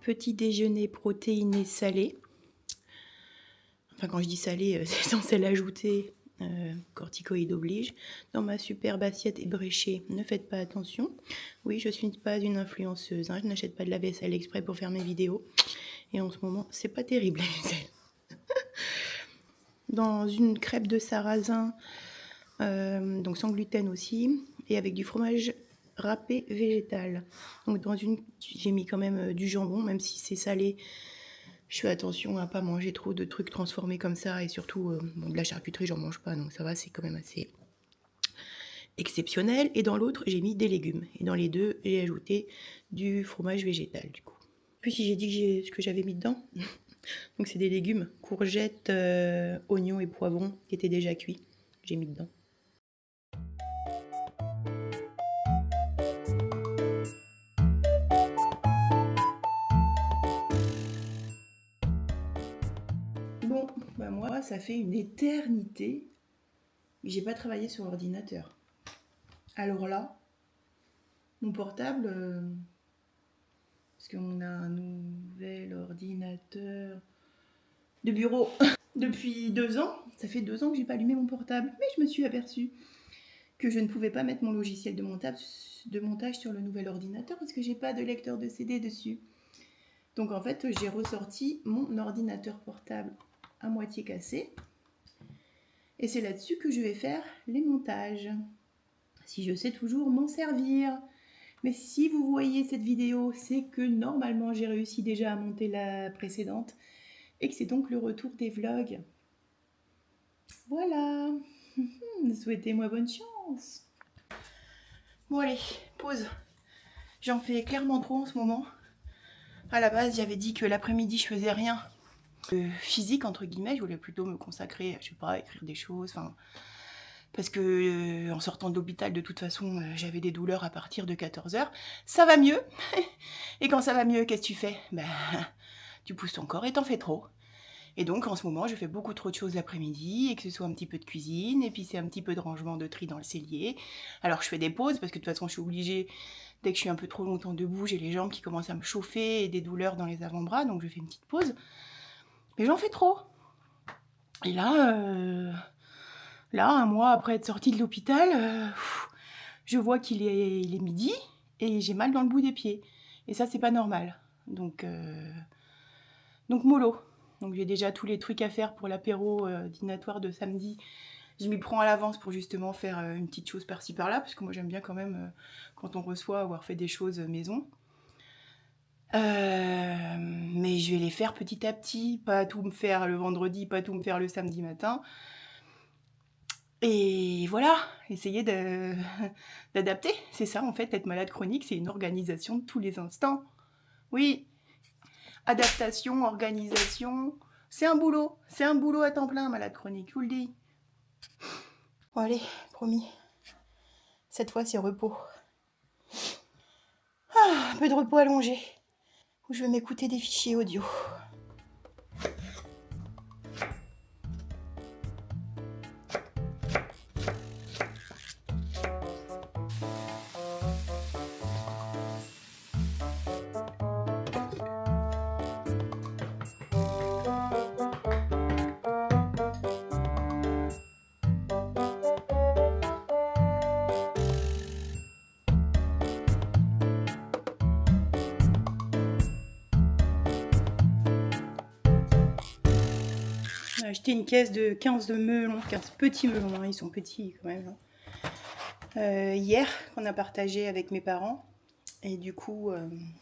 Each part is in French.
Petit déjeuner protéiné salé. Enfin, quand je dis salé, c'est sans sel ajouté, corticoïdes oblige. Dans ma superbe assiette ébréchée, ne faites pas attention. Oui, je suis pas une influenceuse, hein, je n'achète pas de la vaisselle exprès pour faire mes vidéos. Et en ce moment, c'est pas terrible la vaisselle. Dans une crêpe de sarrasin, donc sans gluten aussi, et avec du fromage râpé végétal. Donc dans une, j'ai mis quand même du jambon, même si c'est salé. Je fais attention à pas manger trop de trucs transformés comme ça, et surtout bon, de la charcuterie j'en mange pas, donc ça va, c'est quand même assez exceptionnel. Et dans l'autre j'ai mis des légumes, et dans les deux j'ai ajouté du fromage végétal du coup. Puis si j'ai dit ce que j'avais mis dedans, donc c'est des légumes, courgettes, oignons et poivrons qui étaient déjà cuits, j'ai mis dedans. Bon, bah moi, ça fait une éternité que j'ai pas travaillé sur l'ordinateur. Alors là, mon portable, parce qu'on a un nouvel ordinateur de bureau depuis 2 ans. Ça fait 2 ans que j'ai pas allumé mon portable, mais je me suis aperçue que je ne pouvais pas mettre mon logiciel de montage sur le nouvel ordinateur parce que j'ai pas de lecteur de CD dessus. Donc en fait, j'ai ressorti mon ordinateur portable à moitié cassé. Et c'est là-dessus que je vais faire les montages. Si je sais toujours m'en servir. Mais si vous voyez cette vidéo, c'est que normalement j'ai réussi déjà à monter la précédente. Et que c'est donc le retour des vlogs. Voilà. Souhaitez-moi bonne chance. Bon allez, pause. J'en fais clairement trop en ce moment. À la base, j'avais dit que l'après-midi je faisais rien. Physique entre guillemets, je voulais plutôt me consacrer, je sais pas, à écrire des choses, enfin, parce que en sortant de l'hôpital de toute façon j'avais des douleurs à partir de 14h, ça va mieux, et quand ça va mieux, qu'est-ce que tu fais? Ben, tu pousses ton corps et t'en fais trop. Et donc en ce moment je fais beaucoup trop de choses l'après-midi, et que ce soit un petit peu de cuisine, et puis c'est un petit peu de rangement de tri dans le cellier. Alors je fais des pauses, parce que de toute façon je suis obligée, dès que je suis un peu trop longtemps debout, j'ai les jambes qui commencent à me chauffer, et des douleurs dans les avant-bras, donc je fais une petite pause. Mais j'en fais trop. Et là, un mois après être sortie de l'hôpital, je vois qu'il est midi et j'ai mal dans le bout des pieds. Et ça, c'est pas normal. Donc mollo. Donc j'ai déjà tous les trucs à faire pour l'apéro dînatoire de samedi. Je m'y prends à l'avance pour justement faire une petite chose par-ci par-là, parce que moi j'aime bien quand même, quand on reçoit, avoir fait des choses maison. Mais je vais les faire petit à petit, pas tout me faire le vendredi, pas tout me faire le samedi matin. Et voilà, essayer d'adapter. C'est ça en fait, être malade chronique, c'est une organisation de tous les instants. Oui, adaptation, organisation, c'est un boulot à temps plein, malade chronique, je vous le dis. Bon allez, promis, cette fois c'est repos. Un peu de repos allongé, où je vais m'écouter des fichiers audio. J'ai acheté une caisse de 15 melons, 15 petits melons, hein, ils sont petits quand même. Hier, qu'on a partagé avec mes parents. Et du coup,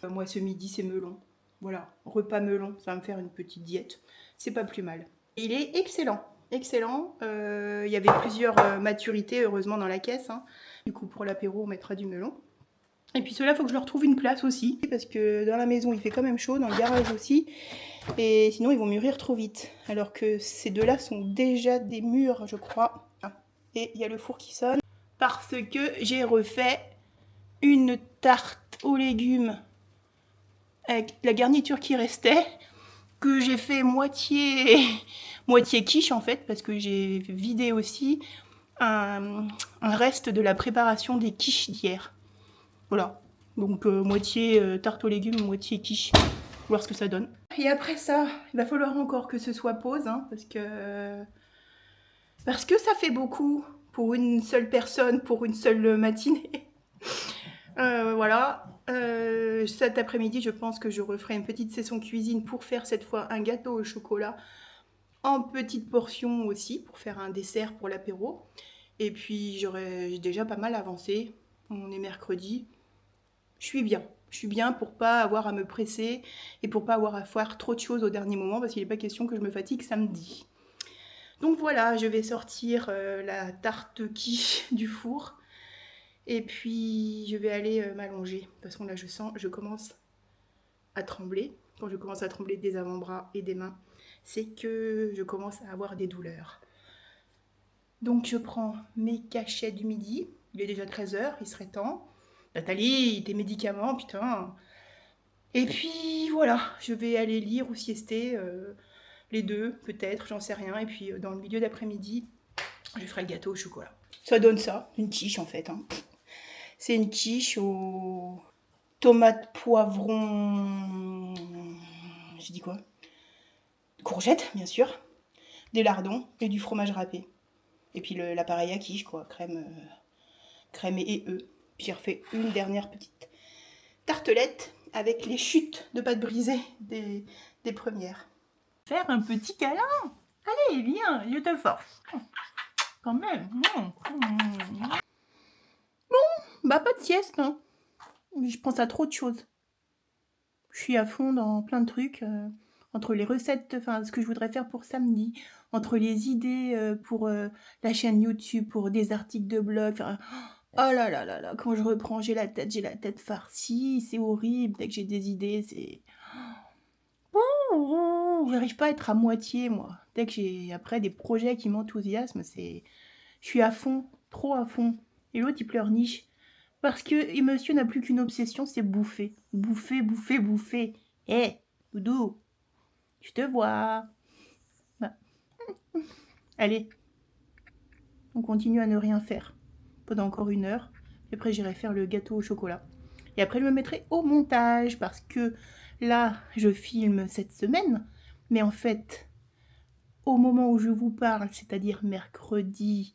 moi ce midi c'est melon. Voilà, repas melon, ça va me faire une petite diète. C'est pas plus mal. Il est excellent, excellent. Il y avait plusieurs maturités heureusement dans la caisse. Hein. Du coup pour l'apéro on mettra du melon. Et puis ceux-là, il faut que je leur trouve une place aussi. Parce que dans la maison il fait quand même chaud, dans le garage aussi. Et sinon ils vont mûrir trop vite. Alors que ces deux-là sont déjà des mûrs je crois. Et il y a le four qui sonne. Parce que j'ai refait une tarte aux légumes avec la garniture qui restait, que j'ai fait moitié quiche en fait, parce que j'ai vidé aussi un reste de la préparation des quiches d'hier. Voilà, donc moitié tarte aux légumes, moitié quiche. voir ce que ça donne. Et après ça, il va falloir encore que ce soit pause, hein, parce que ça fait beaucoup pour une seule personne, pour une seule matinée. Voilà. Cet après-midi, je pense que je referai une petite session cuisine pour faire cette fois un gâteau au chocolat en petites portions aussi, pour faire un dessert pour l'apéro. Et puis j'ai déjà pas mal avancé. On est mercredi. Je suis bien pour pas avoir à me presser et pour pas avoir à faire trop de choses au dernier moment, parce qu'il n'est pas question que je me fatigue samedi. Donc voilà, je vais sortir la tarte quiche du four. Et puis je vais aller m'allonger. De toute façon là je commence à trembler. Quand je commence à trembler des avant-bras et des mains, c'est que je commence à avoir des douleurs. Donc je prends mes cachets du midi. Il est déjà 13h, il serait temps. Nathalie, tes médicaments, putain. Et puis voilà, je vais aller lire ou siester, les deux peut-être, j'en sais rien. Et puis dans le milieu d'après-midi, je ferai le gâteau au chocolat. Ça donne ça, une quiche en fait. Hein. C'est une quiche aux tomates, poivrons... J'ai dit quoi? Courgettes, bien sûr. Des lardons et du fromage râpé. Et puis l'appareil à quiche, quoi. Crème et œufs. Puis j'ai refait une dernière petite tartelette avec les chutes de pâte brisée des premières. Faire un petit câlin. Allez, viens, je te force. Quand même. Bah pas de sieste, hein. Je pense à trop de choses. Je suis à fond dans plein de trucs. Entre les recettes, enfin ce que je voudrais faire pour samedi, entre les idées pour la chaîne YouTube, pour des articles de blog. Enfin, oh là là là là, quand je reprends, j'ai la tête farcie, c'est horrible. Dès que j'ai des idées, c'est... J'arrive pas à être à moitié, moi. Dès que j'ai après des projets qui m'enthousiasment, c'est... Je suis à fond, trop à fond. Et l'autre, il pleurniche. Parce que monsieur n'a plus qu'une obsession, c'est bouffer. Bouffer, bouffer, bouffer. Hé, Doudou, je te vois. Bah. Allez, on continue à ne rien faire pendant encore 1 heure. Et après, j'irai faire le gâteau au chocolat. Et après, je me mettrai au montage parce que là, je filme cette semaine. Mais en fait, au moment où je vous parle, c'est-à-dire mercredi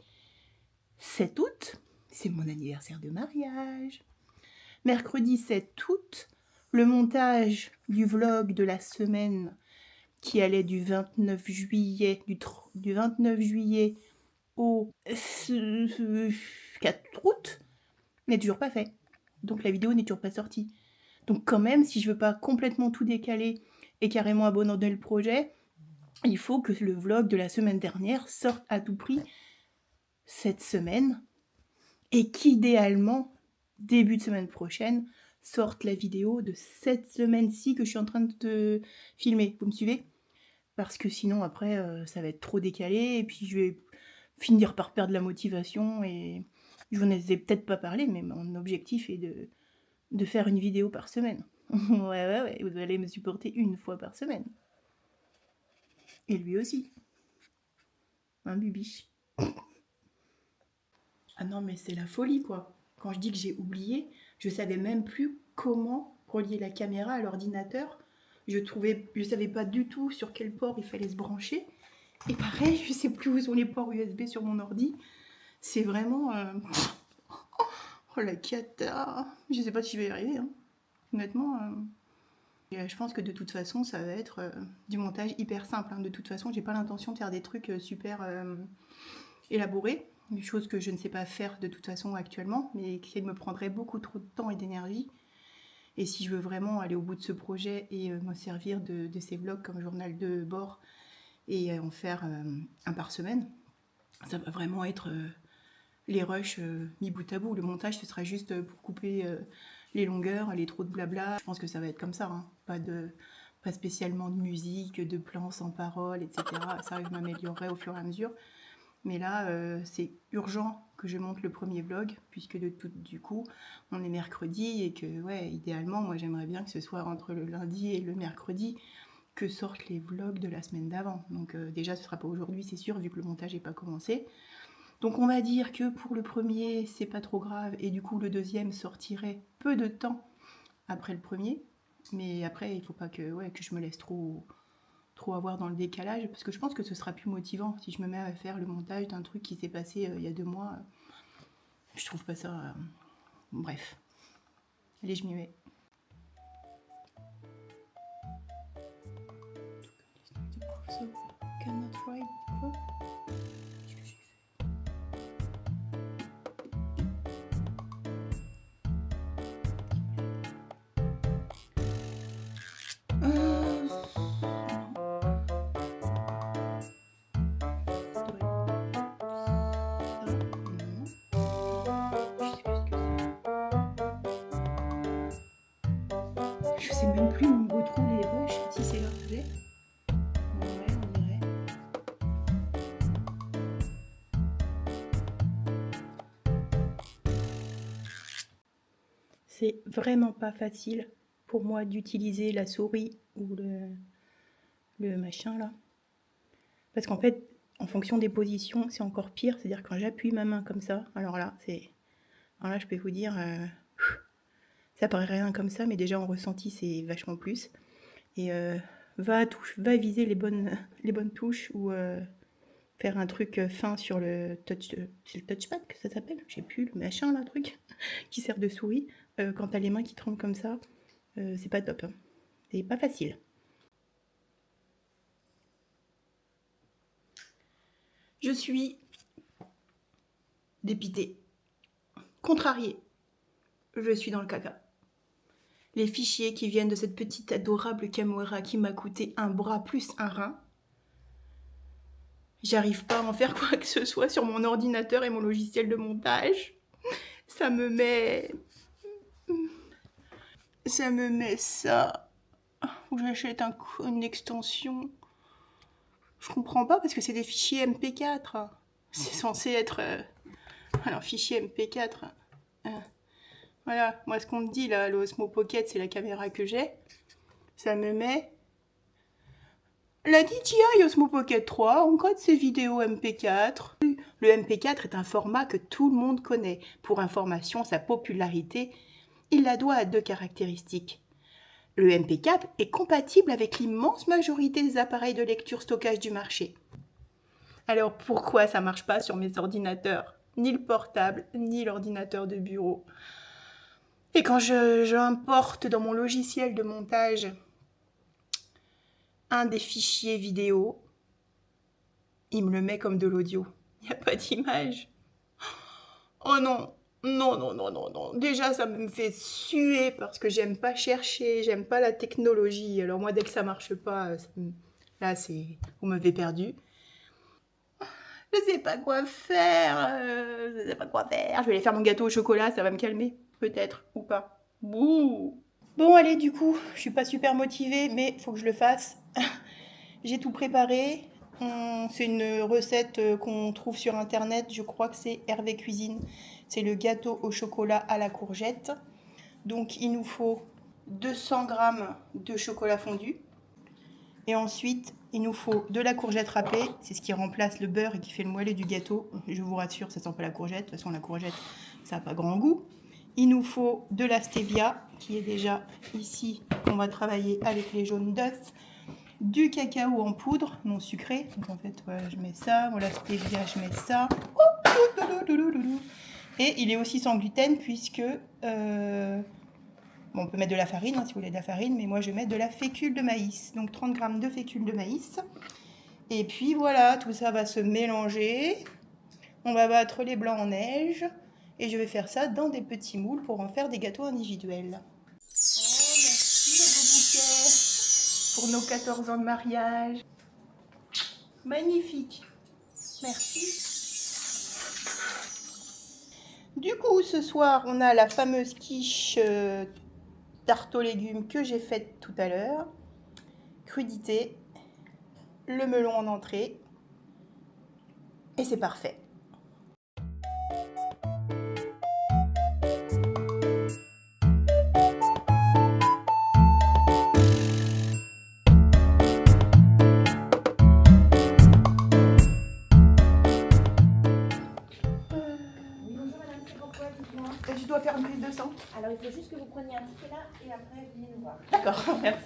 7 août, c'est mon anniversaire de mariage. Mercredi 7 août, le montage du vlog de la semaine qui allait du 29 juillet, du 29 juillet au 4 août n'est toujours pas fait. Donc la vidéo n'est toujours pas sortie. Donc quand même, si je veux pas complètement tout décaler et carrément abandonner le projet, il faut que le vlog de la semaine dernière sorte à tout prix cette semaine et qu'idéalement, début de semaine prochaine, sorte la vidéo de cette semaine-ci que je suis en train de filmer. Vous me suivez? Parce que sinon, après, ça va être trop décalé et puis je vais finir par perdre la motivation et je vous en ai peut-être pas parlé, mais mon objectif est de faire une vidéo par semaine. Ouais, vous allez me supporter 1 fois par semaine. Et lui aussi. Un bibiche. Ah non, mais c'est la folie, quoi. Quand je dis que j'ai oublié, je savais même plus comment relier la caméra à l'ordinateur. Je savais pas du tout sur quel port il fallait se brancher. Et pareil, je sais plus où sont les ports USB sur mon ordi. C'est vraiment... Oh la cata. Je sais pas si je vais y arriver, hein. Honnêtement... je pense que de toute façon, ça va être du montage hyper simple. Hein. De toute façon, j'ai pas l'intention de faire des trucs super élaborés. Des choses que je ne sais pas faire de toute façon actuellement, mais qui me prendraient beaucoup trop de temps et d'énergie. Et si je veux vraiment aller au bout de ce projet et me servir de ces vlogs comme journal de bord et en faire un par semaine, ça va vraiment être les rushs mis bout à bout. Le montage, ce sera juste pour couper les longueurs, les trous de blabla. Je pense que ça va être comme ça, hein. Pas spécialement de musique, de plans sans parole, etc. Ça, je m'améliorerai au fur et à mesure. Mais là, c'est urgent que je monte le premier vlog, puisque du coup, on est mercredi et que, ouais, idéalement, moi, j'aimerais bien que ce soit entre le lundi et le mercredi que sortent les vlogs de la semaine d'avant. Donc déjà, ce sera pas aujourd'hui, c'est sûr, vu que le montage n'est pas commencé. Donc on va dire que pour le premier, c'est pas trop grave, et du coup, le deuxième sortirait peu de temps après le premier. Mais après, il faut pas que je me laisse trop avoir dans le décalage, parce que je pense que ce sera plus motivant si je me mets à faire le montage d'un truc qui s'est passé il y a 2 mois. Je trouve pas ça... Bref. Allez, je m'y mets. Cannot ride, quoi? Je sais même plus où on retrouve les rushs, si c'est là, vous savez. Ouais, on dirait. C'est vraiment pas facile pour moi d'utiliser la souris ou le machin là. Parce qu'en fait, en fonction des positions, c'est encore pire. C'est-à-dire quand j'appuie ma main comme ça, alors là, je peux vous dire, ça paraît rien comme ça, mais déjà en ressenti, c'est vachement plus. Et va viser les bonnes touches ou faire un truc fin sur le touch, c'est le touchpad que ça s'appelle, je sais plus, le machin là, truc qui sert de souris. Quand t'as les mains qui tremblent comme ça, c'est pas top, hein. C'est pas facile. Je suis dépitée, contrariée. Je suis dans le caca. Les fichiers qui viennent de cette petite adorable caméra qui m'a coûté un bras plus un rein, j'arrive pas à en faire quoi que ce soit sur mon ordinateur et mon logiciel de montage. Ça me met ça. Où j'achète une extension. Je comprends pas parce que c'est des fichiers MP4. C'est censé être... Alors, fichier MP4. Voilà, moi ce qu'on me dit là, l'Osmo Pocket, c'est la caméra que j'ai. Ça me met... La DJI Osmo Pocket 3 encode ses vidéos MP4. Le MP4 est un format que tout le monde connaît. Pour information, sa popularité, il la doit à 2 caractéristiques. Le MP4 est compatible avec l'immense majorité des appareils de lecture stockage du marché. Alors pourquoi ça marche pas sur mes ordinateurs? Ni le portable, ni l'ordinateur de bureau. Et quand j'importe dans mon logiciel de montage un des fichiers vidéo, il me le met comme de l'audio. Il n'y a pas d'image. Oh non, non. Déjà, ça me fait suer parce que j'aime pas chercher, j'aime pas la technologie. Alors moi, dès que ça marche pas, là, vous m'avez perdu. Je sais pas quoi faire. Je vais aller faire mon gâteau au chocolat, ça va me calmer. Peut-être, ou pas. Bouh. Bon, allez, du coup, je suis pas super motivée, mais faut que je le fasse. J'ai tout préparé. C'est une recette qu'on trouve sur internet, je crois que c'est Hervé Cuisine. C'est le gâteau au chocolat à la courgette. Donc il nous faut 200 g de chocolat fondu. Et ensuite, il nous faut de la courgette râpée. C'est ce qui remplace le beurre et qui fait le moelleux du gâteau. Je vous rassure, ça sent pas la courgette. De toute façon, la courgette, ça n'a pas grand goût. Il nous faut de la stevia, qui est déjà ici. On va travailler avec les jaunes d'œufs. Du cacao en poudre, non sucré. Donc en fait, voilà, je mets ça. Voilà, stevia, je mets ça. Et il est aussi sans gluten puisque... Bon, on peut mettre de la farine, hein, si vous voulez de la farine, mais moi je vais mettre de la fécule de maïs. Donc 30 g de fécule de maïs. Et puis voilà, tout ça va se mélanger. On va battre les blancs en neige. Et je vais faire ça dans des petits moules pour en faire des gâteaux individuels. Oh, merci le bouquet pour nos 14 ans de mariage. Magnifique. Merci. Du coup, ce soir, on a la fameuse quiche tarte aux légumes que j'ai faite tout à l'heure. Crudité. Le melon en entrée. Et c'est parfait. Je dois faire 1200. Alors il faut juste que vous preniez un ticket là et après après, venez nous voir. D'accord, merci.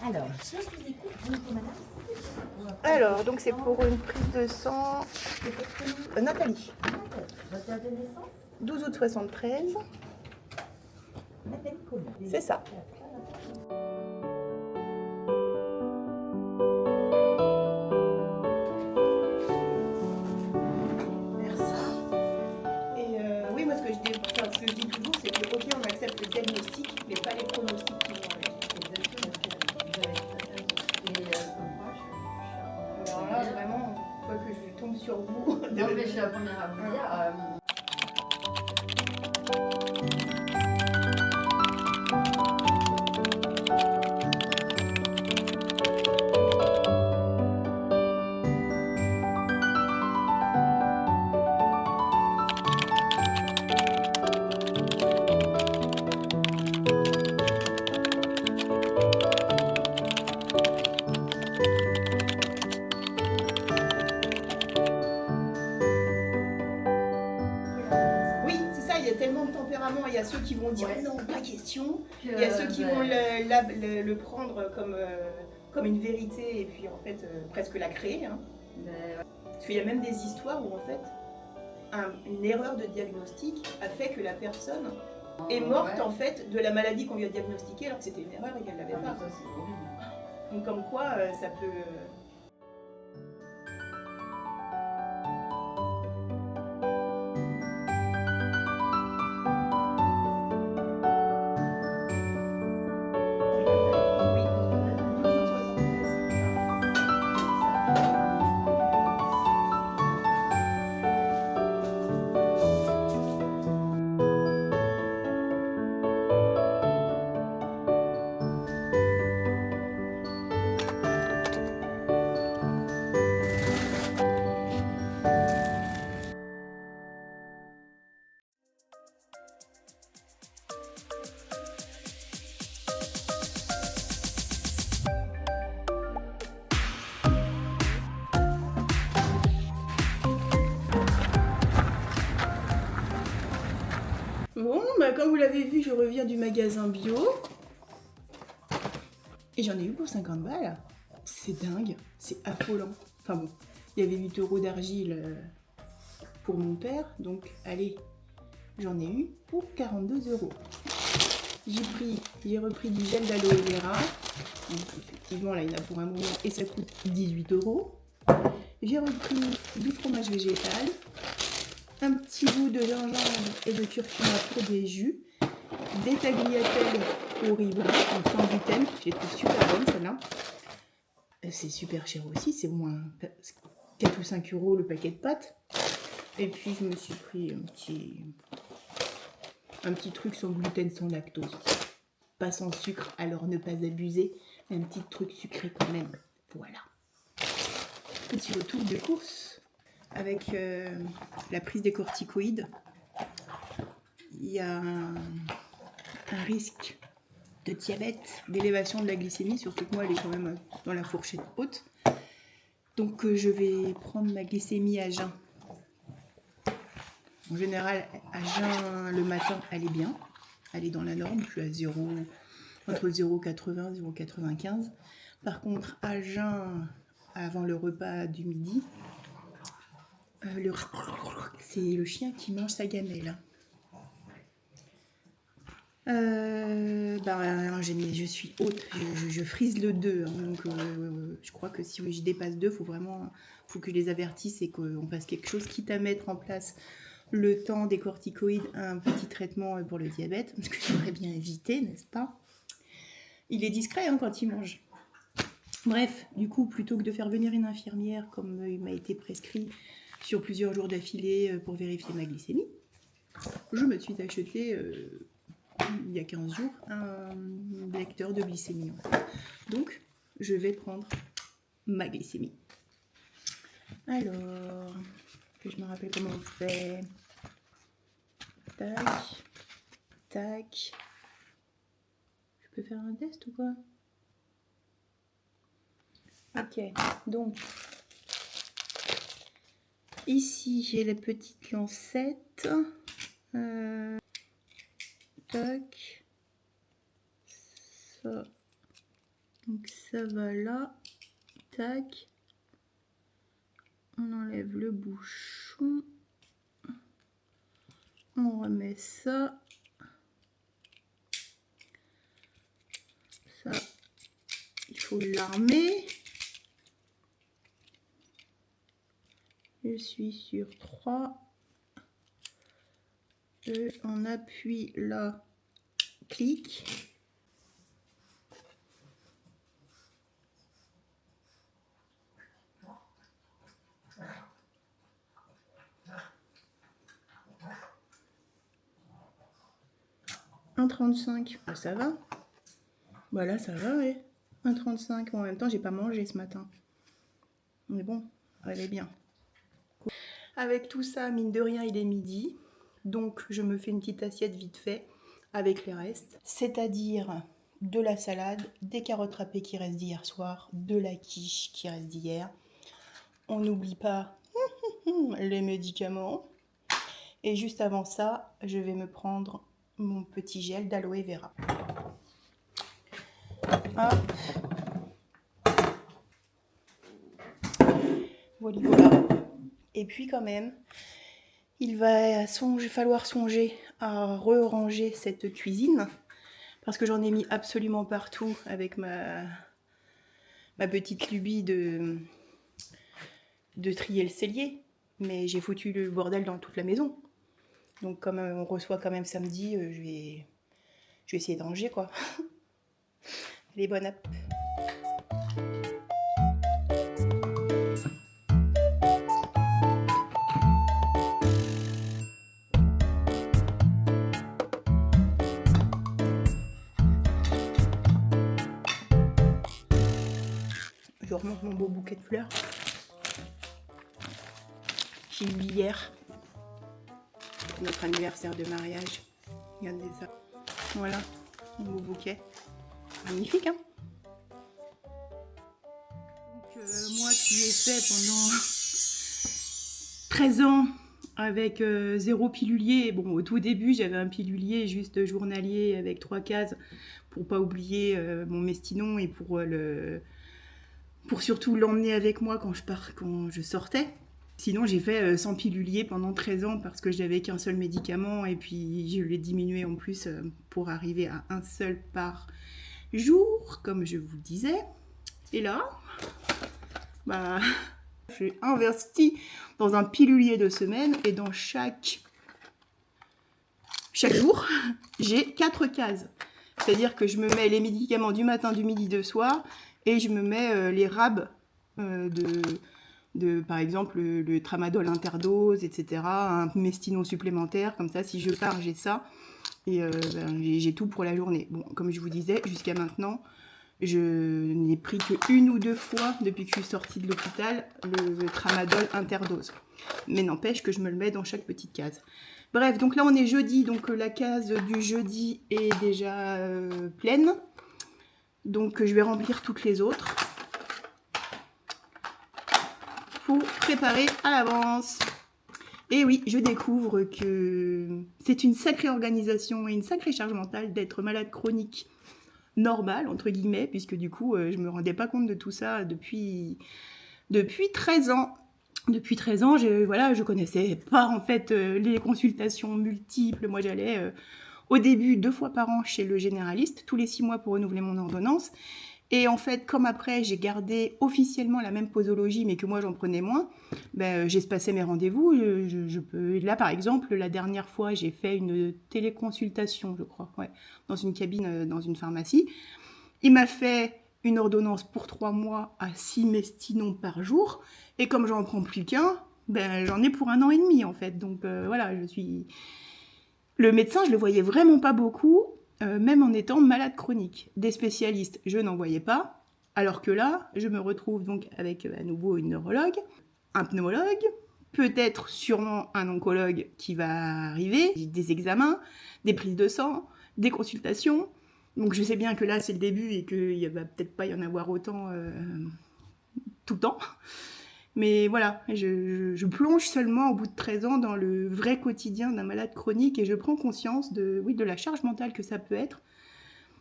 Alors, je vous écoute, bonjour madame. Alors, donc c'est pour une prise de sang. Nathalie. Votre date de naissance? 12 août 73. Nathalie Colomb. C'est ça. Merci. Et oui, moi ce que je dis, enfin, ce que je dis toujours, c'est que ok, on accepte le diagnostic, mais pas les pronostics qui vont avec. Alors là, vraiment, quoi que je tombe sur vous. Non, mais je suis la première à vous le dire. Oui, c'est ça, il y a tellement de tempéraments. Il y a ceux qui vont dire Ouais. non, pas question. Que, Il y a ceux qui ben, vont le prendre comme une vérité et puis en fait presque la créer. Hein. ben, Parce qu'il y a même des histoires où en fait une erreur de diagnostic a fait que la personne est morte ouais. en fait de la maladie qu'on lui a diagnostiquée alors que c'était une erreur et qu'elle l'avait Ah, pas. mais ça, c'est horrible. Donc comme quoi ça peut... Oui, 12 août 73. Bon, bah, comme vous l'avez vu, je reviens du magasin bio. Et j'en ai eu pour 50 balles. C'est dingue, c'est affolant. Enfin bon, il y avait 8 € d'argile pour mon père. Donc, allez, j'en ai eu pour 42 €. J'ai repris du gel d'aloe vera. Donc, effectivement, là, il y en a pour un moment et ça coûte 18 €. J'ai repris du fromage végétal. Un petit bout de gingembre et de curcuma pour des jus, des tagliatelles au riz blanc, donc sans gluten, je les trouve super bonnes celles-là. C'est super cher aussi, c'est au moins 4 ou 5 € le paquet de pâtes. Et puis je me suis pris un petit truc sans gluten, sans lactose. Pas sans sucre, alors ne pas abuser, mais un petit truc sucré quand même. Voilà. Petit retour de course. Avec la prise des corticoïdes, il y a un risque de diabète, d'élévation de la glycémie, surtout que moi elle est quand même dans la fourchette haute. Donc je vais prendre ma glycémie à jeun. En général, à jeun le matin, elle est bien, elle est dans la norme, je suis à 0, entre 0,80 et 0,95. Par contre, à jeun avant le repas du midi, c'est le chien qui mange sa gamelle. Je suis haute, je frise le 2. Hein, donc je crois que si je dépasse 2, faut que je les avertisse et qu'on fasse quelque chose, quitte à mettre en place le temps des corticoïdes, un petit traitement pour le diabète, parce que j'aimerais bien éviter, n'est-ce pas? Il est discret hein, quand il mange. Bref, du coup, plutôt que de faire venir une infirmière, comme il m'a été prescrit, sur plusieurs jours d'affilée pour vérifier ma glycémie, je me suis acheté il y a 15 jours un lecteur de glycémie. Donc je vais prendre ma glycémie. Alors, que je me rappelle comment on fait. Tac, tac. Je peux faire un test ou quoi? Ok, donc Ici, j'ai les petites lancettes. Tac. Ça. Donc ça va là. Tac. On enlève le bouchon. On remet ça. Ça, il faut l'armer. Je suis sur 3. Et on appuie là. Clic. Un 35, bah, ça va. Bah là ça va, ouais. 1,35. En même temps, j'ai pas mangé ce matin. Mais bon, elle est bien. Avec tout ça, mine de rien, il est midi. Donc, je me fais une petite assiette vite fait avec les restes. C'est-à-dire de la salade, des carottes râpées qui restent d'hier soir, de la quiche qui reste d'hier. On n'oublie pas les médicaments. Et juste avant ça, je vais me prendre mon petit gel d'aloe vera. Hop. Voilà. Et puis quand même, il va falloir songer à re-ranger cette cuisine. Parce que j'en ai mis absolument partout avec ma petite lubie de trier le cellier. Mais j'ai foutu le bordel dans toute la maison. Donc comme on reçoit quand même samedi, je vais essayer de ranger quoi. Allez, bonne app. Je remonte mon beau bouquet de fleurs. J'ai eu hier notre anniversaire de mariage. Regardez ça. Voilà, mon beau bouquet. Magnifique, hein? Donc, moi qui ai fait pendant 13 ans avec 0 pilulier. Bon, au tout début, j'avais un pilulier juste journalier avec 3 cases pour pas oublier mon Mestinon et pour surtout l'emmener avec moi quand je sortais. Sinon, j'ai fait 100 piluliers pendant 13 ans parce que j'avais qu'un seul médicament et puis je l'ai diminué en plus pour arriver à un seul par jour, comme je vous disais. Et là, bah, j'ai investi dans un pilulier de semaine et dans chaque jour, j'ai 4 cases. C'est-à-dire que je me mets les médicaments du matin, du midi, du soir et je me mets les rabs par exemple le tramadol interdose, etc. Un Mestinon supplémentaire, comme ça si je pars j'ai ça et j'ai tout pour la journée. Bon, comme je vous disais, jusqu'à maintenant je n'ai pris que 1 ou 2 fois depuis que je suis sortie de l'hôpital le tramadol interdose, mais n'empêche que je me le mets dans chaque petite case. Bref, donc là on est jeudi, donc la case du jeudi est déjà pleine, donc je vais remplir toutes les autres pour préparer à l'avance. Et oui, je découvre que c'est une sacrée organisation et une sacrée charge mentale d'être malade chronique normale, entre guillemets, puisque du coup, je me rendais pas compte de tout ça depuis 13 ans. Depuis 13 ans, je connaissais pas en fait les consultations multiples. Moi, j'allais au début 2 fois par an chez le généraliste, tous les 6 mois pour renouveler mon ordonnance. Et en fait, comme après, j'ai gardé officiellement la même posologie, mais que moi, j'en prenais moins, j'espacais mes rendez-vous. Là, par exemple, la dernière fois, j'ai fait une téléconsultation, je crois, ouais, dans une cabine, dans une pharmacie. Il m'a fait une ordonnance pour 3 mois à 6 Mestinons par jour. Et comme j'en prends plus qu'un, j'en ai pour 1 an et demi, en fait. Donc, voilà, le médecin, je le voyais vraiment pas beaucoup. Même en étant malade chronique. Des spécialistes, je n'en voyais pas, alors que là, je me retrouve donc avec à nouveau une neurologue, un pneumologue, peut-être sûrement un oncologue qui va arriver, des examens, des prises de sang, des consultations. Donc je sais bien que là, c'est le début et qu'il ne va peut-être pas y en avoir autant tout le temps. Mais voilà, je plonge seulement au bout de 13 ans dans le vrai quotidien d'un malade chronique et je prends conscience de la charge mentale que ça peut être.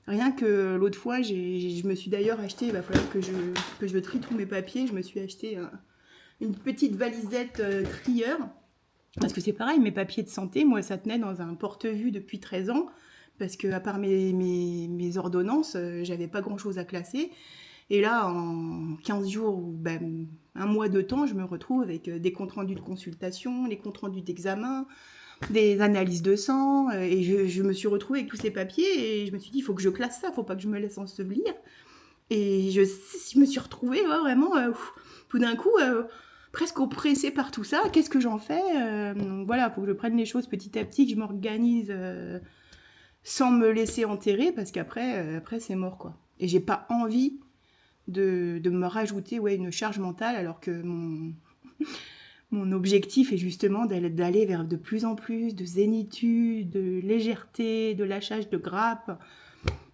Rien que l'autre fois, je me suis d'ailleurs acheté, il va falloir que je trie tous mes papiers, je me suis acheté une petite valisette trieur. Parce que c'est pareil, mes papiers de santé, moi, ça tenait dans un porte-vue depuis 13 ans. Parce que à part mes ordonnances, j'avais pas grand-chose à classer. Et là, en 15 jours ou ben, un mois de temps, je me retrouve avec des comptes rendus de consultation, les comptes rendus d'examen, des analyses de sang. Et je me suis retrouvée avec tous ces papiers et je me suis dit, il faut que je classe ça, il ne faut pas que je me laisse ensevelir. Et je me suis retrouvée vraiment, tout d'un coup, presque oppressée par tout ça. Qu'est-ce que j'en fais Donc voilà, il faut que je prenne les choses petit à petit, que je m'organise sans me laisser enterrer, parce qu'après après, c'est mort, quoi. Et j'ai pas envie de me rajouter une charge mentale, alors que mon objectif est justement d'aller vers de plus en plus de zénitude, de légèreté, de lâchage de grappe,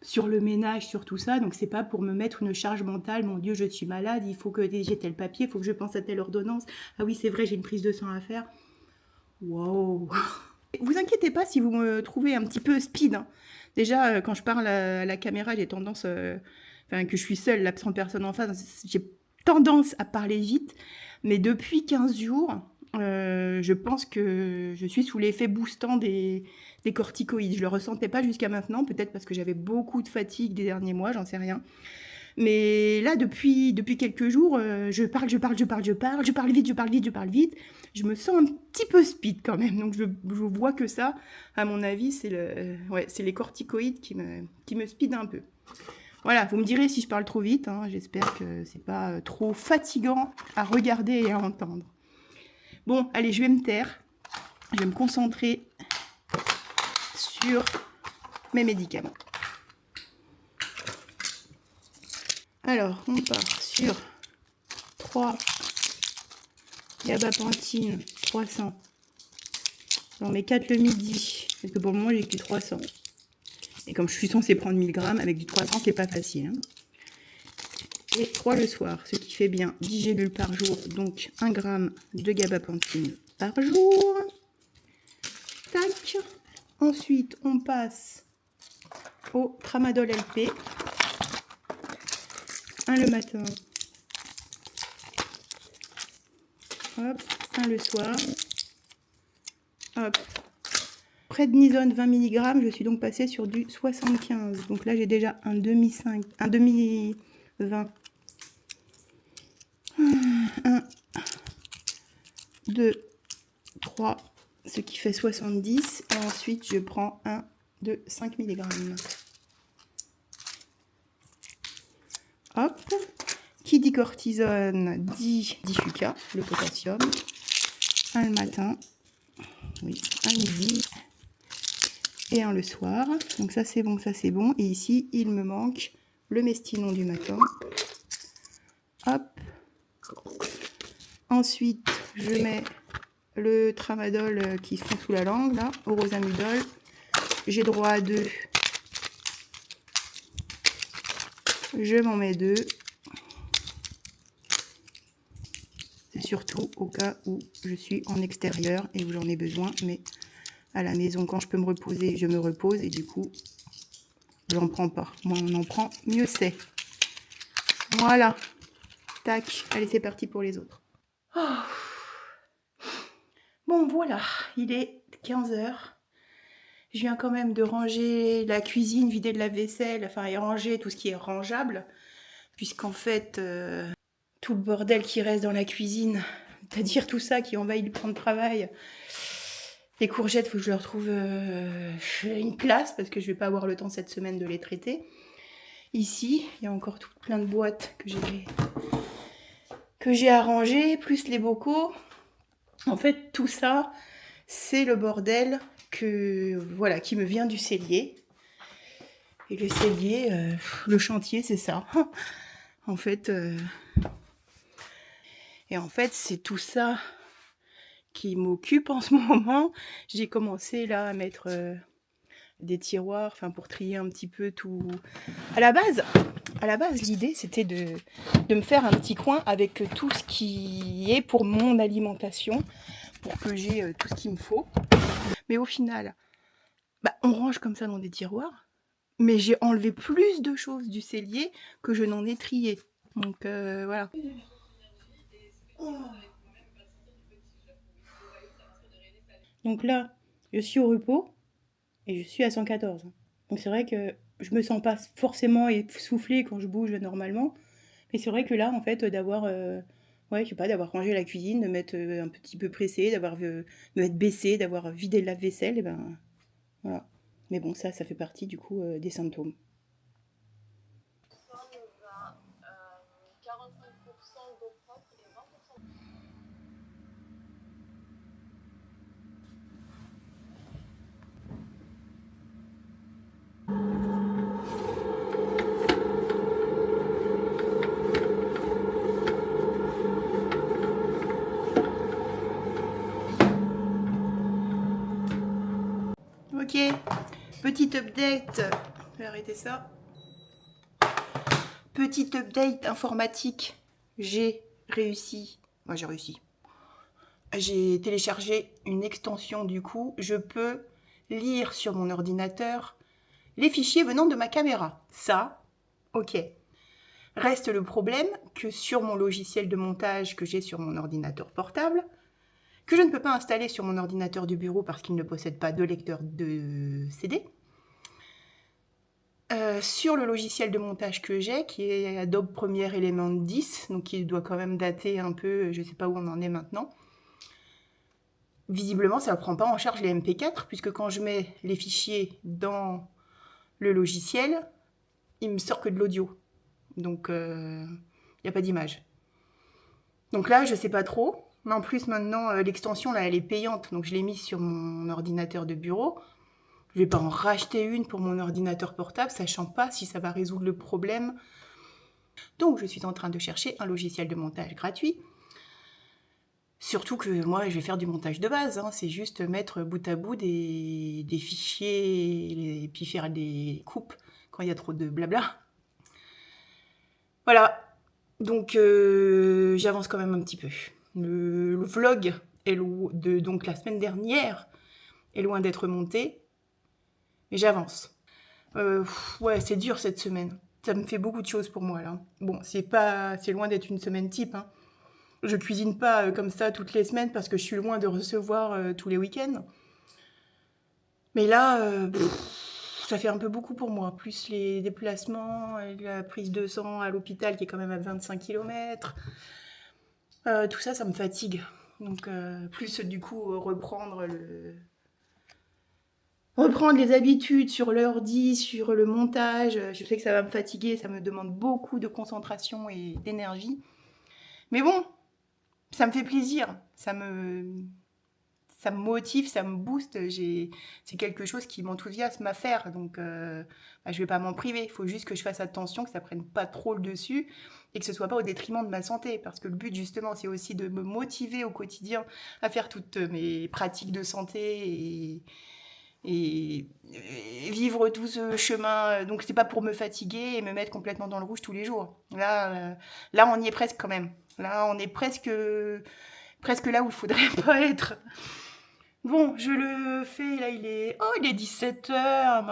sur le ménage, sur tout ça. Donc c'est pas pour me mettre une charge mentale, mon Dieu, je suis malade, il faut que j'ai tel papier, il faut que je pense à telle ordonnance. Ah oui, c'est vrai, j'ai une prise de sang à faire. Waouh. Vous inquiétez pas si vous me trouvez un petit peu speed. Hein. Déjà, quand je parle à la caméra, j'ai tendance, que je suis seule, là, sans personne en face, j'ai tendance à parler vite. Mais depuis 15 jours, je pense que je suis sous l'effet boostant des corticoïdes. Je le ressentais pas jusqu'à maintenant, peut-être parce que j'avais beaucoup de fatigue des derniers mois, j'en sais rien. Mais là, depuis quelques jours, je parle vite. Je me sens un petit peu speed quand même. Donc je vois que ça, à mon avis, c'est les corticoïdes qui me speed un peu. Voilà, vous me direz si je parle trop vite. Hein. J'espère que c'est pas trop fatigant à regarder et à entendre. Bon, allez, je vais me taire. Je vais me concentrer sur mes médicaments. Alors, on part sur 3 gabapentine 300. J'en mets 4 le midi, parce que pour le moment, j'ai que 300. Et comme je suis censée prendre 1000 grammes, avec du 300, c'est pas facile. Hein. Et 3 le soir, ce qui fait bien 10 gélules par jour, donc 1 gramme de gabapentine par jour. Tac. Ensuite, on passe au tramadol LP. Un le matin. Hop, un le soir. Hop. Prednisone 20 mg, je suis donc passée sur du 75. Donc là, j'ai déjà un demi 20. 1, 2, 3, ce qui fait 70. Et ensuite, je prends un de 5 mg. Hop. Qui dit cortisone dit Diffuca, le potassium. Un le matin. Oui, un midi. Et un le soir. Donc ça c'est bon, ça c'est bon. Et ici, il me manque le Mestinon du matin. Hop. Ensuite, je mets le tramadol qui se fond sous la langue, là, au rosamudol. J'ai droit à 2. Je m'en mets 2. C'est surtout au cas où je suis en extérieur et où j'en ai besoin. Mais à la maison, quand je peux me reposer, je me repose. Et du coup, j'en prends pas. Moins on en prend, mieux c'est. Voilà. Tac. Allez, c'est parti pour les autres. Oh. Bon, voilà. Il est 15h. Je viens quand même de ranger la cuisine, vider de la vaisselle, enfin, et ranger tout ce qui est rangeable. Puisqu'en fait, tout le bordel qui reste dans la cuisine, c'est-à-dire tout ça qui envahit le plan de travail. Les courgettes, il faut que je leur trouve une place parce que je vais pas avoir le temps cette semaine de les traiter. Ici, il y a encore tout plein de boîtes que j'ai à ranger, plus les bocaux. En fait, tout ça, c'est le bordel qui me vient du cellier. Et le cellier, le chantier, c'est ça. En fait, c'est tout ça qui m'occupe en ce moment. J'ai commencé là à mettre des tiroirs, enfin pour trier un petit peu tout. À la base, l'idée c'était de me faire un petit coin avec tout ce qui est pour mon alimentation, pour que j'ai tout ce qu'il me faut. Mais au final, on range comme ça dans des tiroirs, mais j'ai enlevé plus de choses du cellier que je n'en ai trié. Donc voilà. Donc là, je suis au repos et je suis à 114. Donc c'est vrai que je me sens pas forcément essoufflée quand je bouge normalement. Mais c'est vrai que là, en fait, d'avoir je sais pas, d'avoir rangé la cuisine, de m'être un petit peu pressée, de m'être baissée, d'avoir vidé le lave-vaisselle, et ben voilà. Mais bon, ça fait partie du coup des symptômes. Ok, petite update. Je vais arrêter ça. Petite update informatique. J'ai réussi. Moi, j'ai réussi. J'ai téléchargé une extension du coup. Je peux lire sur mon ordinateur les fichiers venant de ma caméra. Ça, ok. Reste le problème que sur mon logiciel de montage que j'ai sur mon ordinateur portable, que je ne peux pas installer sur mon ordinateur du bureau parce qu'il ne possède pas de lecteur de CD, sur le logiciel de montage que j'ai, qui est Adobe Premiere Element 10, donc qui doit quand même dater un peu, je ne sais pas où on en est maintenant, visiblement ça ne prend pas en charge les MP4, puisque quand je mets les fichiers dans le logiciel, il me sort que de l'audio. Donc il n'y a pas d'image. Donc là, je ne sais pas trop. Mais en plus, maintenant, l'extension, là, elle est payante. Donc je l'ai mise sur mon ordinateur de bureau. Je ne vais pas en racheter une pour mon ordinateur portable, sachant pas si ça va résoudre le problème. Donc je suis en train de chercher un logiciel de montage gratuit. Surtout que moi, je vais faire du montage de base. Hein. C'est juste mettre bout à bout des fichiers et puis faire des coupes quand il y a trop de blabla. Voilà. Donc j'avance quand même un petit peu. Le vlog de donc la semaine dernière est loin d'être monté. Mais j'avance. Ouais, c'est dur cette semaine. Ça me fait beaucoup de choses pour moi là. Bon, c'est loin d'être une semaine type. Hein. Je cuisine pas comme ça toutes les semaines parce que je suis loin de recevoir tous les week-ends. Mais là, ça fait un peu beaucoup pour moi. Plus les déplacements, la prise de sang à l'hôpital qui est quand même à 25 km. Tout ça, ça me fatigue. Donc, plus du coup, reprendre les habitudes sur l'ordi, sur le montage. Je sais que ça va me fatiguer, ça me demande beaucoup de concentration et d'énergie. Mais bon, ça me fait plaisir. Ça me motive, ça me booste. C'est quelque chose qui m'enthousiasme à faire. Donc, je vais pas m'en priver. Il faut juste que je fasse attention, que ça prenne pas trop le dessus et que ce soit pas au détriment de ma santé. Parce que le but, justement, c'est aussi de me motiver au quotidien à faire toutes mes pratiques de santé et vivre tout ce chemin. Donc, c'est pas pour me fatiguer et me mettre complètement dans le rouge tous les jours. Là, on y est presque quand même. Là, on est presque là où il faudrait pas être. Bon, je le fais, là il est 17h.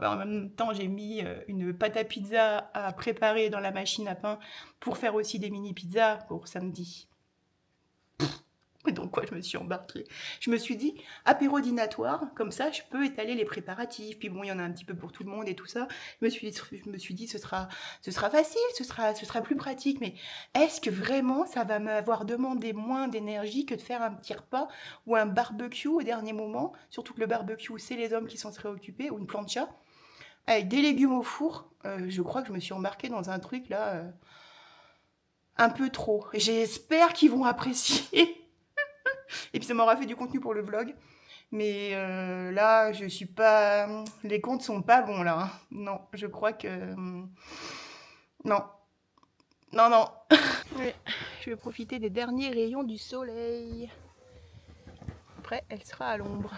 En même temps, j'ai mis une pâte à pizza à préparer dans la machine à pain pour faire aussi des mini pizzas pour samedi. Mais dans quoi je me suis embarquée? Je me suis dit, apéro dînatoire, comme ça je peux étaler les préparatifs, puis bon, il y en a un petit peu pour tout le monde et tout ça. Je me suis dit ce sera facile, ce sera plus pratique, mais est-ce que vraiment ça va m'avoir demandé moins d'énergie que de faire un petit repas ou un barbecue au dernier moment? Surtout que le barbecue, c'est les hommes qui s'en seraient occupés, ou une plancha, avec des légumes au four. Je crois que je me suis embarquée dans un truc là, un peu trop. J'espère qu'ils vont apprécier. Et puis ça m'aura fait du contenu pour le vlog. Mais là, je suis pas... Les comptes sont pas bons, là. Hein. Non, je crois que... Non. Non. Ouais, je vais profiter des derniers rayons du soleil. Après, elle sera à l'ombre.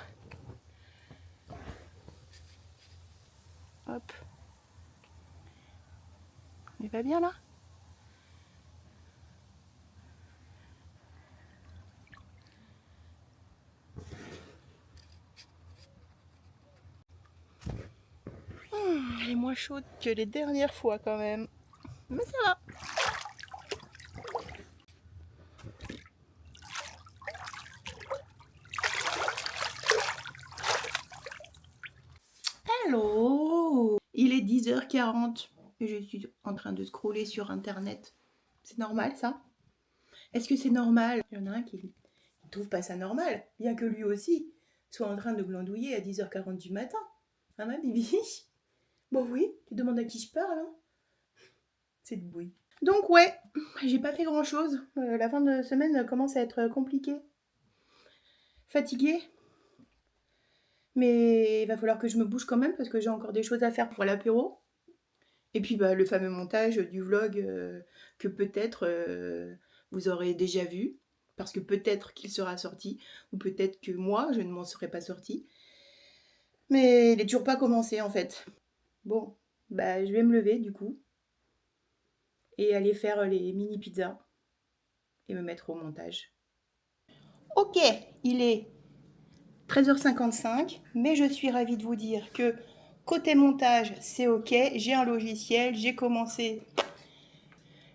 Hop. Il va bien là? Elle est moins chaude que les dernières fois quand même. Mais ça va. Hello! Il est 10h40 et je suis en train de scroller sur internet. C'est normal ça? Est-ce que c'est normal? Il y en a un qui ne trouve pas ça normal, bien que lui aussi soit en train de glandouiller à 10h40 du matin. Hein, ma bibi? Bon oui, tu demandes à qui je parle, hein? C'est de bruit. Donc ouais, j'ai pas fait grand chose. La fin de semaine commence à être compliquée. Fatiguée. Mais il va falloir que je me bouge quand même parce que j'ai encore des choses à faire pour l'apéro. Et puis le fameux montage du vlog que peut-être vous aurez déjà vu. Parce que peut-être qu'il sera sorti. Ou peut-être que moi, je ne m'en serais pas sortie. Mais il n'est toujours pas commencé en fait. Bon, je vais me lever du coup. Et aller faire les mini pizzas. Et me mettre au montage. Ok, il est 13h55, mais je suis ravie de vous dire que côté montage, c'est ok, j'ai un logiciel, j'ai commencé,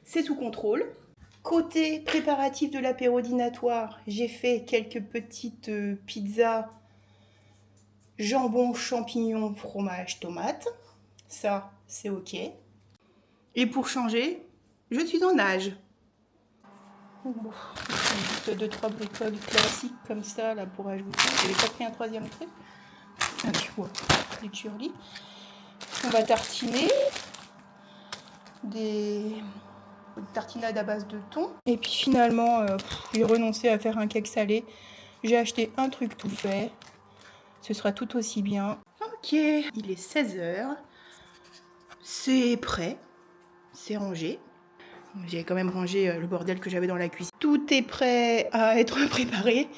c'est sous contrôle. Côté préparatif de l'apéro dînatoire, j'ai fait quelques petites pizzas, jambon, champignons, fromage, tomate. Ça, c'est ok. Et pour changer, je suis en nage. Bon, juste 2-3 bricoles classiques comme ça là pour ajouter. Je n'avais pas pris un troisième truc. Ah, tu vois, des curlis. On va tartiner des tartinades à base de thon. Et puis finalement, j'ai renoncé à faire un cake salé. J'ai acheté un truc tout fait. Ce sera tout aussi bien. Ok, il est 16h. C'est prêt. C'est rangé. J'ai quand même rangé le bordel que j'avais dans la cuisine. Tout est prêt à être préparé.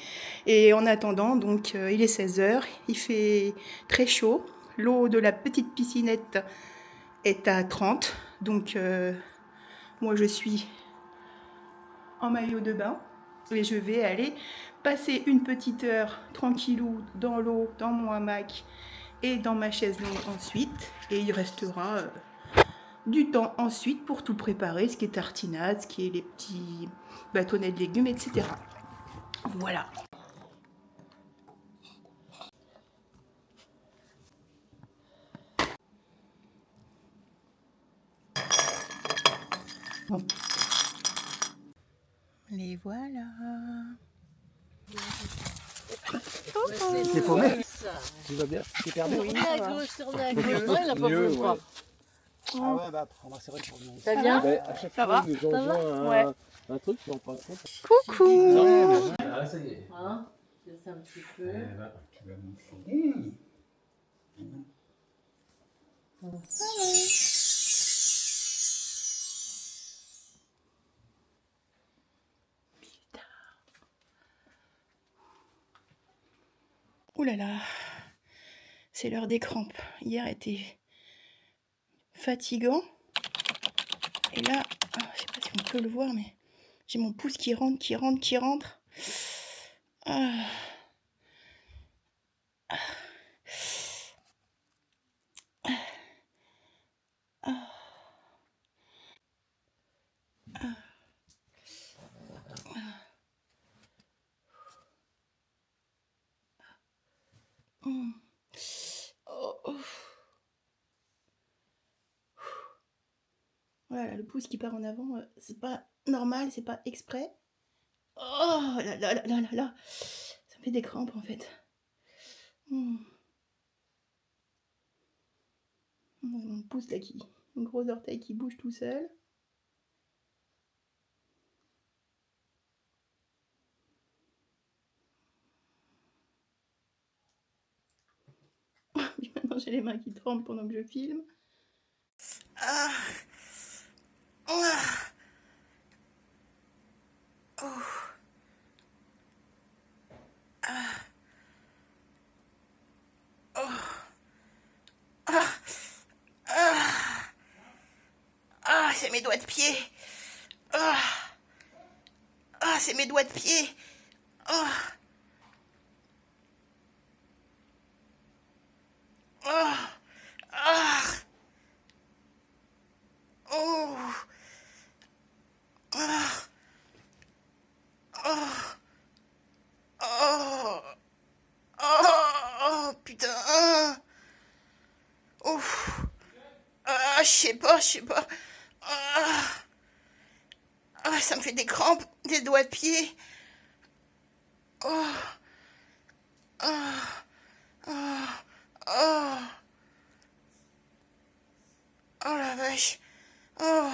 Et en attendant, donc il est 16h. Il fait très chaud. L'eau de la petite piscinette est à 30. Donc moi je suis en maillot de bain. Et je vais aller passer une petite heure tranquillou dans l'eau, dans mon hamac et dans ma chaise longue ensuite. Et il restera du temps ensuite pour tout préparer, ce qui est tartinade, ce qui est les petits bâtonnets de légumes, etc. Voilà. Bon. Les voilà. C'est paumé. Tu vas bien? Tu es perdu? On est à gauche, on est à gauche. Non, il n'a pas voulu croire. Ah ouais, bah c'est vrai pour nous. Ça vient? À chaque Ça fois, va? nous envoie Ouais. un truc, on passe compte. Coucou. Ah, ça y est. Hein? C'est un petit peu. Tu vas manger. Ouh là là, c'est l'heure des crampes. Hier était fatigant. Et là, je sais pas si on peut le voir, mais j'ai mon pouce qui rentre, qui rentre, qui rentre. Ah. Ah. Ah. Mm. Oh, oh. Voilà, le pouce qui part en avant, c'est pas normal, c'est pas exprès. Oh là là là là là là. Ça me fait des crampes en fait. Mm. Mon pouce là qui. Mon gros orteil qui bouge tout seul. Puis maintenant j'ai les mains qui tremblent pendant que je filme. Ah. Ah. Oh. Ah. Oh. Ah. mes doigts de pied. Ah, ah, c'est mes doigts de pied. Ah. Ah. Ah. Oh. Ah. Oh. Oh. Oh. Putain. Ouf. Ah, je sais pas. Ah. Ah, ça me fait des crampes, des doigts de pied. Oh. Ah. Ah. Oh. Oh la vache. Oh.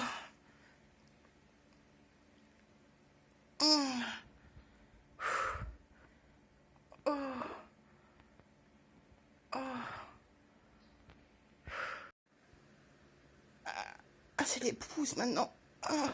Mm. Oh. Oh. Ah, c'est les pouces maintenant. Ah.